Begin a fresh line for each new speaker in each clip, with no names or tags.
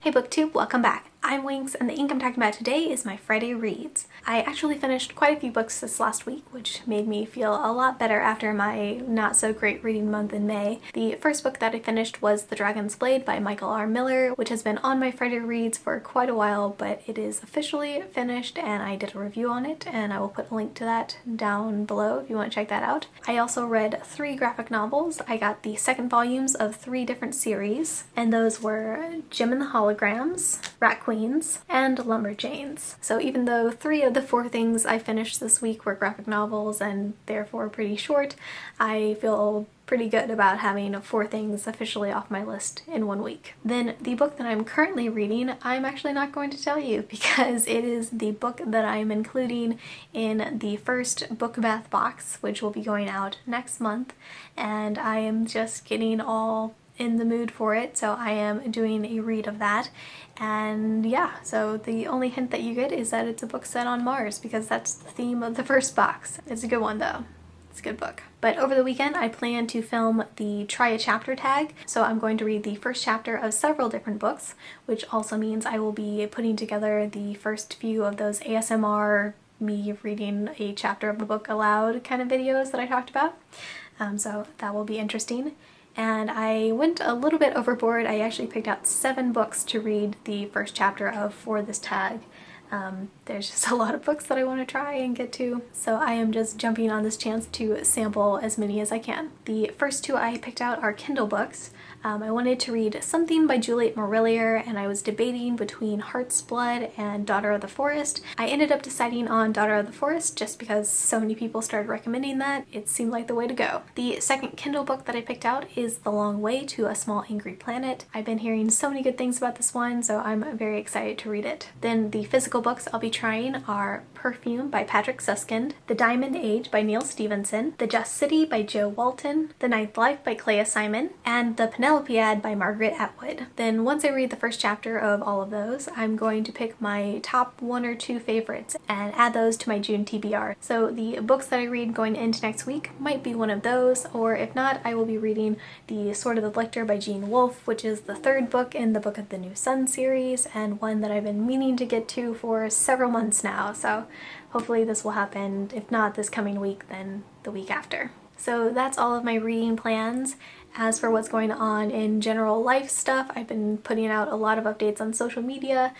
Hey BookTube, welcome back. I'm Winks, and the ink I'm talking about today is my Friday reads. I actually finished quite a few books this last week, which made me feel a lot better after my not so great reading month in May. The first book that I finished was The Dragon's Blade by Michael R. Miller, which has been on my Friday reads for quite a while, but it is officially finished and I did a review on it, and I will put a link to that down below if you want to check that out. I also read 3 graphic novels. I got the second volumes of 3 different series, and those were Jim and the Holograms, Rat Queens, and Lumberjanes. So even though 3 of the 4 things I finished this week were graphic novels and therefore pretty short, I feel pretty good about having 4 things officially off my list in 1 week. Then the book that I'm currently reading, I'm actually not going to tell you because it is the book that I'm including in the first Book Bath box, which will be going out next month, and I am just getting all in the mood for it, so I am doing a read of that. And yeah, so the only hint that you get is that it's a book set on Mars, because that's the theme of the first box. It's a good one though. It's a good book. But over the weekend I plan to film the Try a Chapter tag, so I'm going to read the first chapter of several different books, which also means I will be putting together the first few of those ASMR me reading a chapter of a book aloud kind of videos that I talked about. So that will be interesting. And I went a little bit overboard. I actually picked out 7 books to read the first chapter of for this tag. There's just a lot of books that I want to try and get to, so I am just jumping on this chance to sample as many as I can. The first 2 I picked out are Kindle books. I wanted to read something by Juliet Marillier, and I was debating between Heart's Blood and Daughter of the Forest. I ended up deciding on Daughter of the Forest just because so many people started recommending that. It seemed like the way to go. The second Kindle book that I picked out is The Long Way to a Small Angry Planet. I've been hearing so many good things about this one, so I'm very excited to read it. Then the physical books I'll be trying are Perfume by Patrick Suskind, The Diamond Age by Neil Stevenson, The Just City by Joe Walton, The Ninth Life by Clea Simon, and The Penelopiad by Margaret Atwood. Then once I read the first chapter of all of those, I'm going to pick my top 1 or 2 favorites and add those to my June TBR. So the books that I read going into next week might be one of those, or if not, I will be reading The Sword of the Lictor by Jean Wolfe, which is the 3rd book in the Book of the New Sun series, and one that I've been meaning to get to for several months now, so hopefully this will happen, if not this coming week, then the week after. So that's all of my reading plans. As for what's going on in general life stuff, I've been putting out a lot of updates on social media.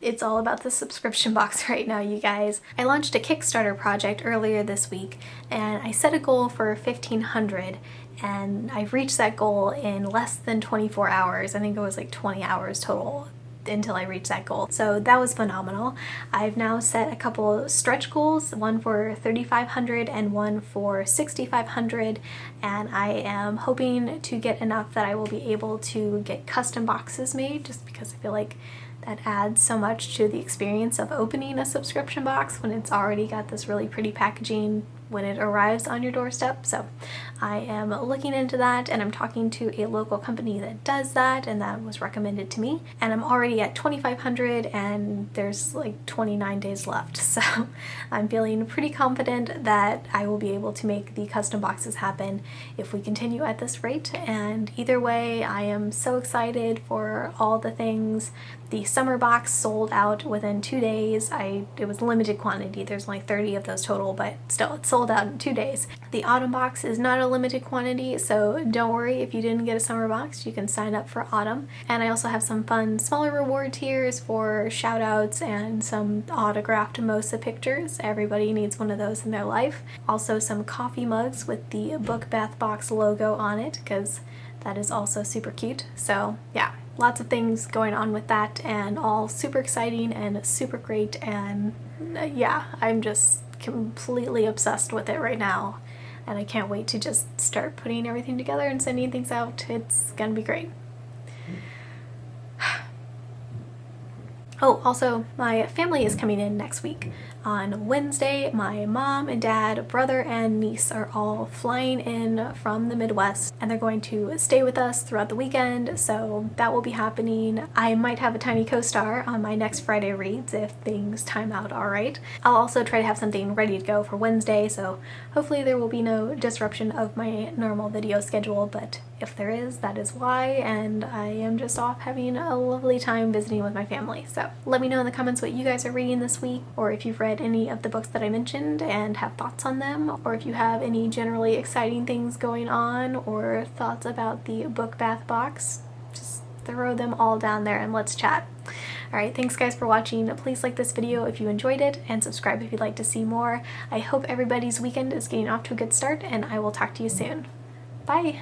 It's all about the subscription box right now, you guys. I launched a Kickstarter project earlier this week, and I set a goal for 1,500, and I've reached that goal in less than 24 hours. I think it was like 20 hours total until I reached that goal. So that was phenomenal. I've now set a couple stretch goals, one for 3,500 and one for 6,500, and I am hoping to get enough that I will be able to get custom boxes made, just because I feel like that adds so much to the experience of opening a subscription box when it's already got this really pretty packaging when it arrives on your doorstep. So I am looking into that, and I'm talking to a local company that does that, and that was recommended to me. And I'm already at 2,500 and there's like 29 days left. So I'm feeling pretty confident that I will be able to make the custom boxes happen if we continue at this rate. And either way, I am so excited for all the things. The summer box sold out within 2 days. It was limited quantity. There's only 30 of those total, but still, it's sold out in 2 days. The autumn box is not a limited quantity, so don't worry if you didn't get a summer box. You can sign up for autumn. And I also have some fun smaller reward tiers for shout outs and some autographed MOSA pictures. Everybody needs one of those in their life. Also some coffee mugs with the Book Bath Box logo on it, because that is also super cute. So yeah, lots of things going on with that, and all super exciting and super great, and yeah, I'm just completely obsessed with it right now, and I can't wait to just start putting everything together and sending things out. It's gonna be great. Oh, also, my family is coming in next week. on Wednesday. My mom and dad, brother and niece are all flying in from the Midwest, and they're going to stay with us throughout the weekend, so that will be happening. I might have a tiny co-star on my next Friday reads if things time out all right. I'll also try to have something ready to go for Wednesday, so hopefully there will be no disruption of my normal video schedule, but if there is, that is why, and I am just off having a lovely time visiting with my family. So let me know in the comments what you guys are reading this week, or if you've read any of the books that I mentioned and have thoughts on them, or if you have any generally exciting things going on or thoughts about the book bath box. Just throw them all down there and let's chat. Alright, thanks guys for watching. Please like this video if you enjoyed it, and subscribe if you'd like to see more. I hope everybody's weekend is getting off to a good start, and I will talk to you soon. Bye!